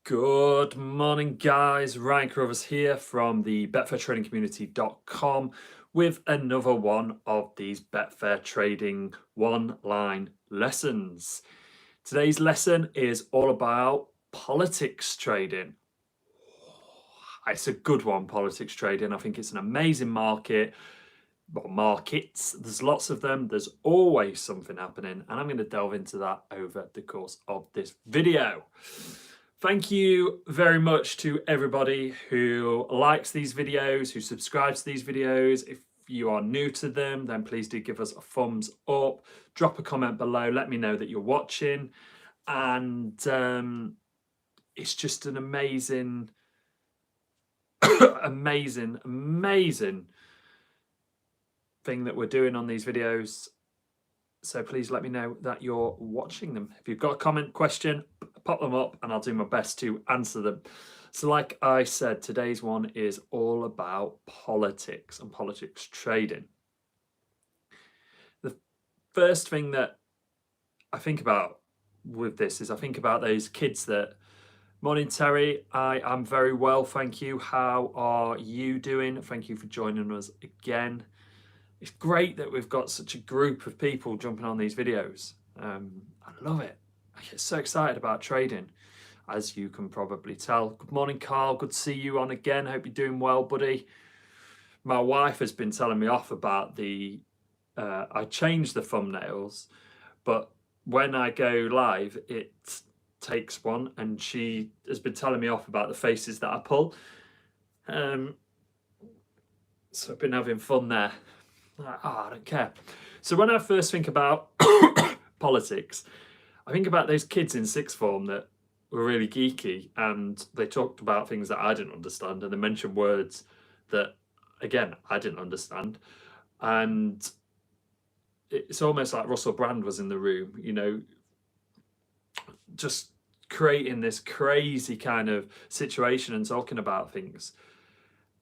Good morning, guys. Ryan Carruthers here from the Betfair Trading Community.com with another one of these Betfair Trading one-line lessons. Today's lesson is all about politics trading. It's a good one, politics trading. I think it's an amazing market. Well, markets, there's lots of them. There's always something happening, and I'm going to delve into that over the course of this video. Thank you very much to everybody who likes these videos, who subscribes to these videos. If you are new to them, then please do give us a thumbs up. Drop a comment below. Let me know that you're watching. And it's just an amazing, amazing thing that we're doing on these videos. So please let me know that you're watching them. If you've got a comment, question, pop them up and I'll do my best to answer them. So like I said, today's one is all about politics and politics trading. The first thing that I think about with this is I think about those kids that, morning Terry, I am very well, thank you. How are you doing? Thank you for joining us again. It's great that we've got such a group of people jumping on these videos. I love it. I get so excited about trading, as you can probably tell. Good morning, Carl. Good to see you on again. Hope you're doing well, buddy. My wife has been telling me off about the... I changed the thumbnails, but when I go live, it takes one, and she has been telling me off about the faces that I pull. So I've been having fun there. I don't care. So when I first think about politics, I think about those kids in sixth form that were really geeky and they talked about things that I didn't understand and they mentioned words that, again, I didn't understand. And it's almost like Russell Brand was in the room, you know, just creating this crazy kind of situation and talking about things.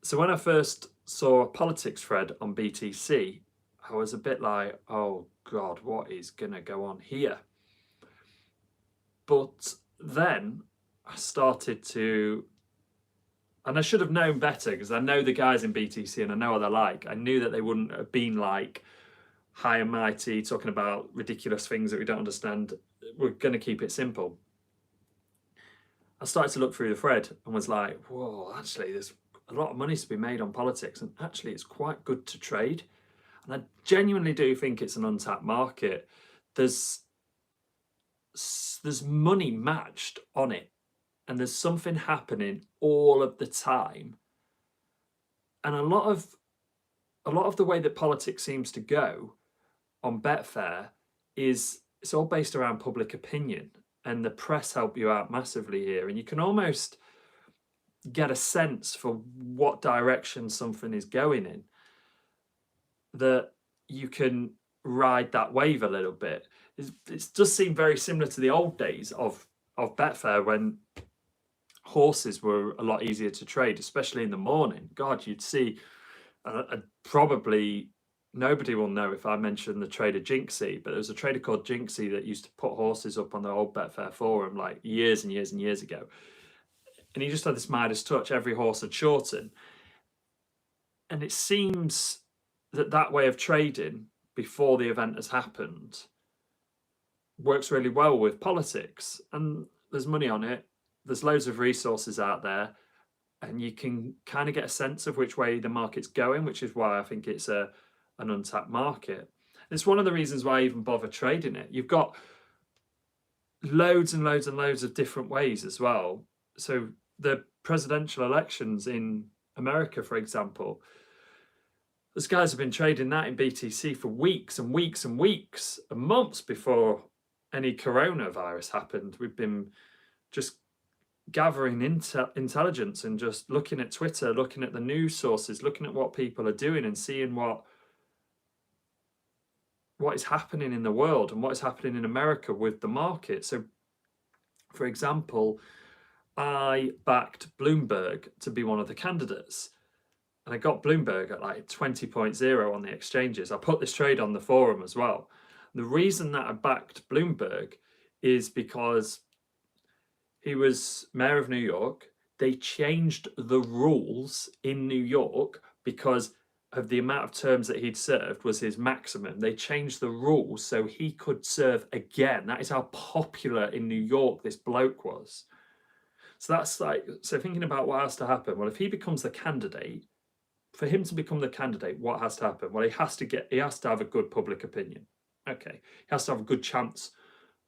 So when I first saw a politics thread on BTC, I was a bit like, oh God, what is going to go on here? But then I started to, and I should have known better because I know the guys in BTC and I know what they're like. I knew that they wouldn't have been like high and mighty, talking about ridiculous things that we don't understand. We're going to keep it simple. I started to look through the thread and was like, whoa, actually there's a lot of money to be made on politics, and actually it's quite good to trade. And I genuinely do think it's an untapped market. There's money matched on it, and there's something happening all of the time. And a lot of the way that politics seems to go on Betfair is it's all based around public opinion, and the press help you out massively here, and you can almost get a sense for what direction something is going in, that you can ride that wave a little bit. It does seem very similar to the old days of Betfair when horses were a lot easier to trade, especially in the morning. God, you'd see probably nobody will know if I mention the trader Jinxie, but there was a trader called Jinxie that used to put horses up on the old Betfair forum like years and years and years ago. And he just had this Midas touch, every horse had shorten. And it seems that that way of trading before the event has happened works really well with politics. And there's money on it. There's loads of resources out there. And you can kind of get a sense of which way the market's going, which is why I think it's an untapped market. And it's one of the reasons why I even bother trading it. You've got loads and loads and loads of different ways as well. So the presidential elections in America, for example, those guys have been trading that in BTC for weeks and weeks and weeks and months before any coronavirus happened. We've been just gathering intelligence and just looking at Twitter, looking at the news sources, looking at what people are doing and seeing what is happening in the world and what is happening in America with the market. So, for example, I backed Bloomberg to be one of the candidates. And I got Bloomberg at like 20.0 on the exchanges. I put this trade on the forum as well. The reason that I backed Bloomberg is because he was mayor of New York. They changed the rules in New York because of the amount of terms that he'd served was his maximum. They changed the rules so he could serve again. That is how popular in New York this bloke was. So that's like, so thinking about what has to happen. Well, if he becomes the candidate, for him to become the candidate, what has to happen? Well, he has to have a good public opinion. Okay. He has to have a good chance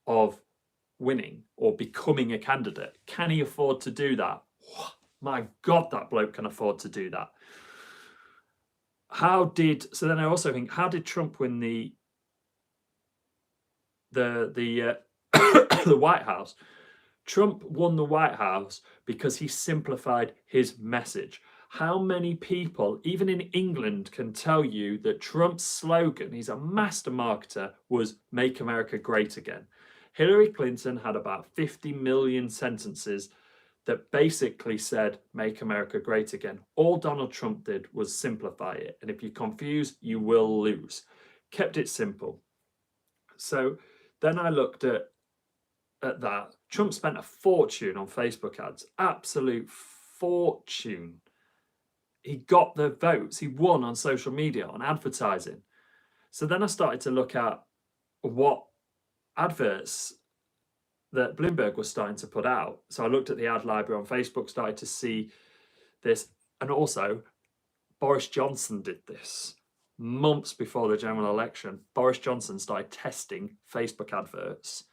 of winning or becoming a candidate. Can he afford to do that? My God, that bloke can afford to do that. So then I also think, how did Trump win the the White House? Trump won the White House because he simplified his message. How many people, even in England, can tell you that Trump's slogan, he's a master marketer, was "Make America Great Again"? Hillary Clinton had about 50 million sentences that basically said, "Make America Great Again." All Donald Trump did was simplify it. And if you're confused, you will lose. Kept it simple. So then I looked at that. Trump spent a fortune on Facebook ads, absolute fortune. He got the votes. He won on social media, on advertising. So then I started to look at what adverts that Bloomberg was starting to put out. So I looked at the ad library on Facebook, started to see this. And also, Boris Johnson did this months before the general election. Boris Johnson started testing Facebook adverts.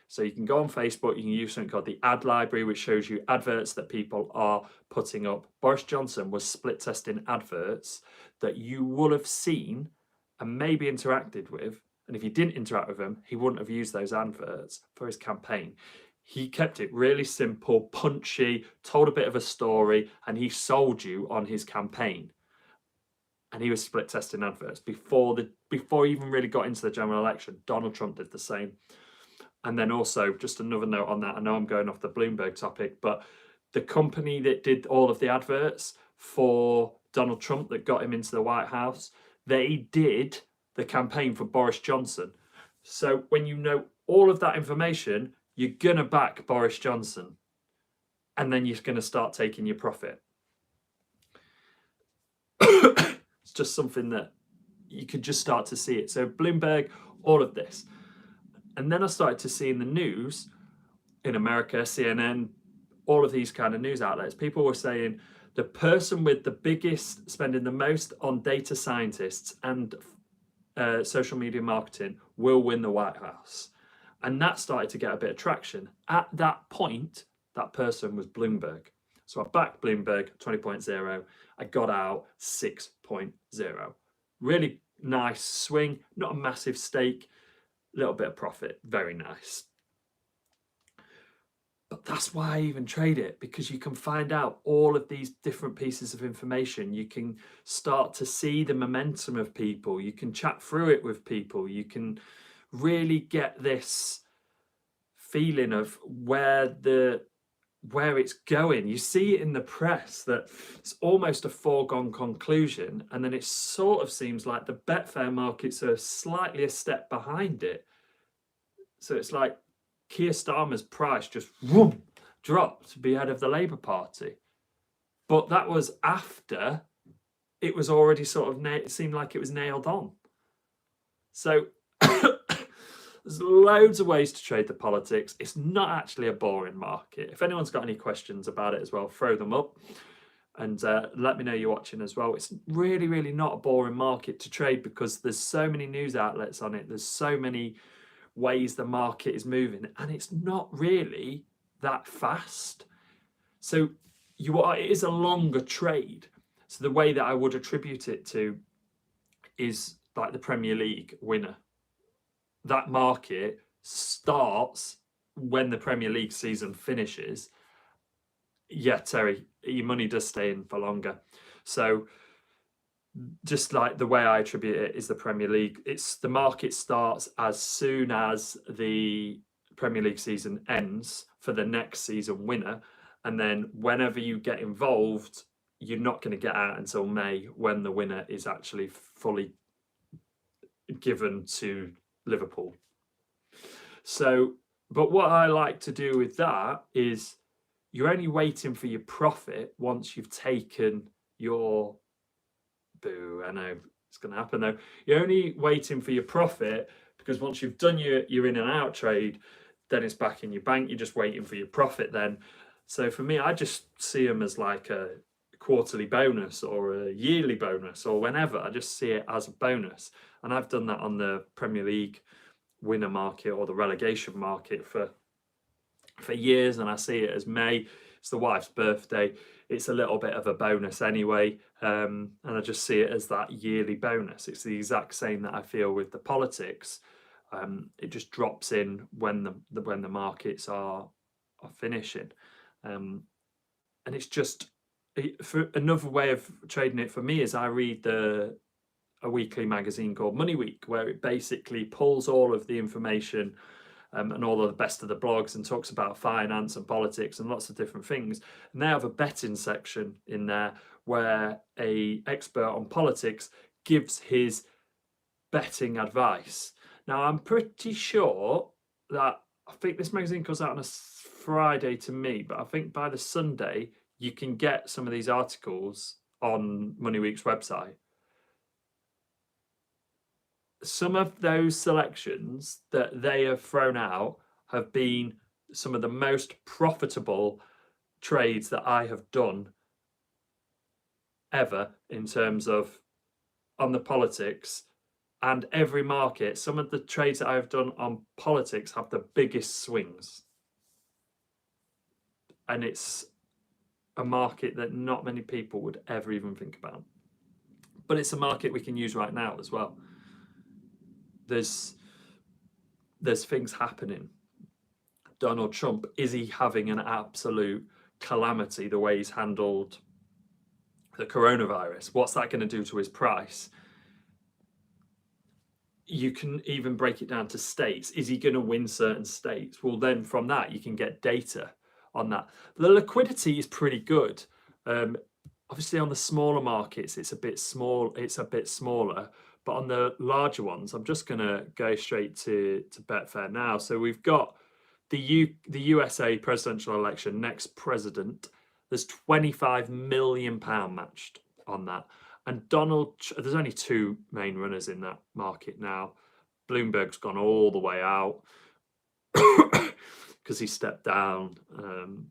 So you can go on Facebook, you can use something called the ad library, which shows you adverts that people are putting up. Boris Johnson was split testing adverts that you will have seen and maybe interacted with. And if you didn't interact with them, he wouldn't have used those adverts for his campaign. He kept it really simple, punchy, told a bit of a story, and he sold you on his campaign. And he was split testing adverts before he even really got into the general election. Donald Trump did the same. And then also, just another note on that, I know I'm going off the Bloomberg topic, but the company that did all of the adverts for Donald Trump that got him into the White House, they did the campaign for Boris Johnson. So when you know all of that information, you're going to back Boris Johnson. And then you're going to start taking your profit. It's just something that you could just start to see it. So Bloomberg, all of this. And then I started to see in the news, in America, CNN, all of these kind of news outlets, people were saying the person with the biggest, spending the most on data scientists and social media marketing will win the White House. And that started to get a bit of traction. At that point, that person was Bloomberg. So I backed Bloomberg 20.0. I got out 6.0. Really nice swing, not a massive stake. Little bit of profit, very nice. But that's why I even trade it, because you can find out all of these different pieces of information. You can start to see the momentum of people. You can chat through it with people. You can really get this feeling of where it's going. You see it in the press that it's almost a foregone conclusion, and then it sort of seems like the Betfair markets are slightly a step behind it. So it's like Keir Starmer's price just dropped to be head of the Labour Party. But that was after it was already sort of, it seemed like it was nailed on. So there's loads of ways to trade the politics. It's not actually a boring market. If anyone's got any questions about it as well, throw them up and let me know you're watching as well. It's really, really not a boring market to trade because there's so many news outlets on it. There's so many ways the market is moving, and it's not really that fast. So it is a longer trade. So the way that I would attribute it to is like the Premier League winner. That market starts when the Premier League season finishes. Yeah, Terry, your money does stay in for longer. So just like the way I attribute it is the Premier League. It's the market starts as soon as the Premier League season ends for the next season winner. And then whenever you get involved, you're not going to get out until May, when the winner is actually fully given to Liverpool. So But what I like to do with that is you're only waiting for your profit once you've taken your boo. I know it's going to happen though. You're only waiting for your profit because once you've done your in and out trade, then it's back in your bank. You're just waiting for your profit then. So for me, I just see them as like a quarterly bonus or a yearly bonus or whenever. I just see it as a bonus. And I've done that on the Premier League winner market or the relegation market for years, and I see it as May. It's the wife's birthday. It's a little bit of a bonus anyway, and I just see it as that yearly bonus. It's the exact same that I feel with the politics. It just drops in when the markets are finishing, and it's just for another way of trading it for me is I read a weekly magazine called Money Week, where it basically pulls all of the information and all of the best of the blogs and talks about finance and politics and lots of different things. And they have a betting section in there where a expert on politics gives his betting advice. Now, I'm pretty sure that I think this magazine goes out on a Friday to me, but I think by the Sunday you can get some of these articles on Money Week's website. Some of those selections that they have thrown out have been some of the most profitable trades that I have done ever in terms of on the politics and every market. Some of the trades that I've done on politics have the biggest swings. And it's a market that not many people would ever even think about. But it's a market we can use right now as well. There's things happening. Donald Trump, is he having an absolute calamity the way he's handled the coronavirus? What's that going to do to his price? You can even break it down to states. Is he going to win certain states? Well, then from that, you can get data on that. The liquidity is pretty good. Obviously, on the smaller markets, it's a bit smaller. But on the larger ones, I'm just going to go straight to Betfair now. So we've got the USA presidential election, next president. There's £25 million matched on that. And there's only two main runners in that market now. Bloomberg's gone all the way out because he stepped down,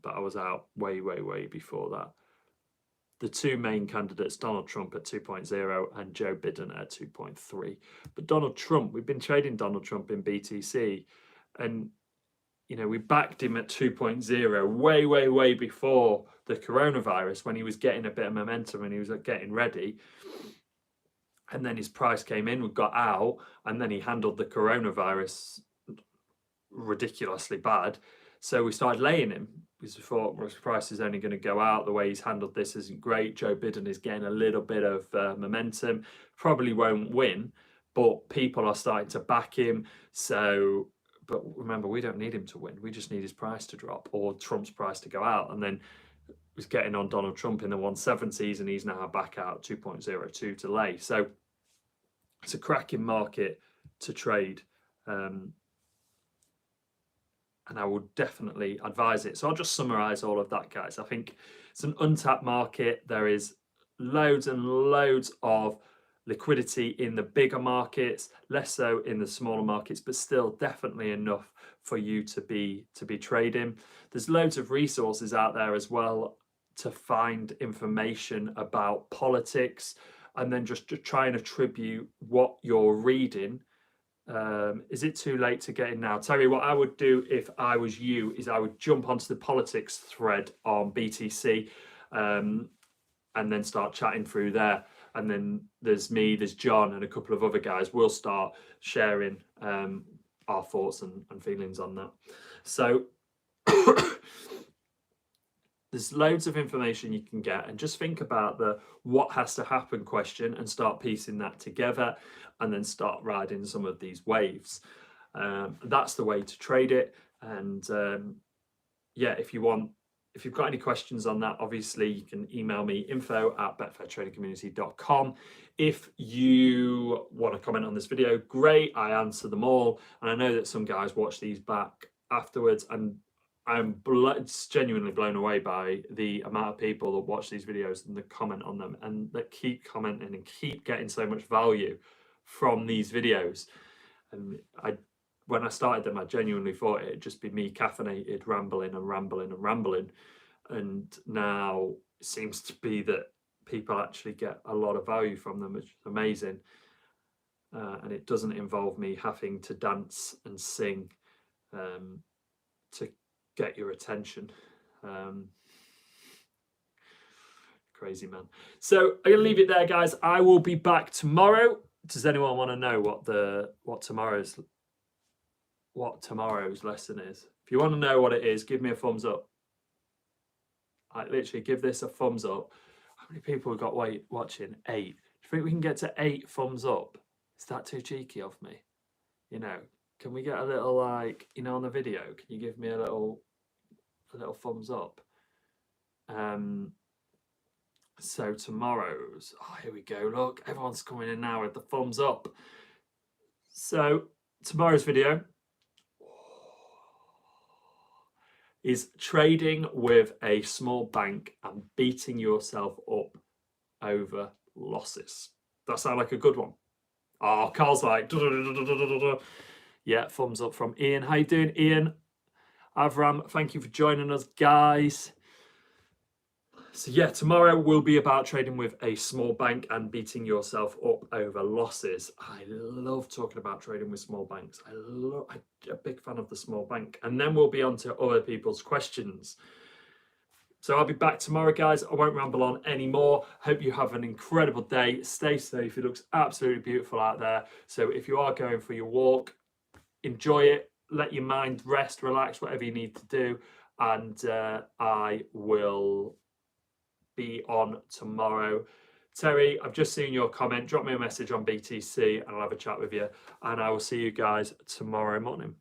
but I was out way before that. The two main candidates, Donald Trump at 2.0 and Joe Biden at 2.3. But Donald Trump, we've been trading Donald Trump in BTC, and we backed him at 2.0 way before the coronavirus, when he was getting a bit of momentum and he was getting ready. And then his price came in, we got out, and then he handled the coronavirus ridiculously bad. So we started laying him because we thought his price is only going to go out. The way he's handled this isn't great. Joe Biden is getting a little bit of momentum. Probably won't win, but people are starting to back him. But remember, we don't need him to win. We just need his price to drop or Trump's price to go out. And then was getting on Donald Trump in the 170s, and he's now back out 2.02 to lay. So it's a cracking market to trade. And I would definitely advise it. So I'll just summarize all of that, guys. I think it's an untapped market. There is loads and loads of liquidity in the bigger markets, less so in the smaller markets, but still definitely enough for you to be trading. There's loads of resources out there as well to find information about politics, and then just to try and attribute what you're reading. Is it too late to get in now? Terry, what I would do if I was you is I would jump onto the politics thread on BTC and then start chatting through there. And then there's me, there's John, and a couple of other guys. We'll start sharing our thoughts and feelings on that. So there's loads of information you can get, and just think about the what has to happen question and start piecing that together, and then start riding some of these waves. That's the way to trade it. And if you've got any questions on that, obviously you can email me info@betfairtradingcommunity.com. If you want to comment on this video, great, I answer them all. And I know that some guys watch these back afterwards, and I'm genuinely blown away by the amount of people that watch these videos and that comment on them and that keep commenting and keep getting so much value from these videos. And when I started them, I genuinely thought it'd just be me caffeinated, rambling and rambling and rambling. And now it seems to be that people actually get a lot of value from them, which is amazing. And it doesn't involve me having to dance and sing to get your attention. Crazy man. So I'm gonna leave it there, guys. I will be back tomorrow. Does anyone want to know what tomorrow's lesson is? If you want to know what it is, give me a thumbs up. I literally give this a thumbs up. How many people have got watching? 8. Do you think we can get to 8 thumbs up? Is that too cheeky of me? You know, can we get a little, like, you know, on the video? Can you give me a little thumbs up? So tomorrow's, oh, here we go. Look, everyone's coming in now with the thumbs up. So tomorrow's video is trading with a small bank and beating yourself up over losses. That sound like a good one? Oh, Carl's like, yeah, thumbs up from Ian. How you doing, Ian? Avram, thank you for joining us, guys. So yeah, tomorrow will be about trading with a small bank and beating yourself up over losses. I love talking about trading with small banks. I'm a big fan of the small bank. And then we'll be on to other people's questions. So I'll be back tomorrow, guys. I won't ramble on anymore. Hope you have an incredible day. Stay safe. It looks absolutely beautiful out there. So if you are going for your walk, enjoy it. Let your mind rest, relax, whatever you need to do. And I will be on tomorrow. Terry, I've just seen your comment. Drop me a message on BTC and I'll have a chat with you. And I will see you guys tomorrow morning.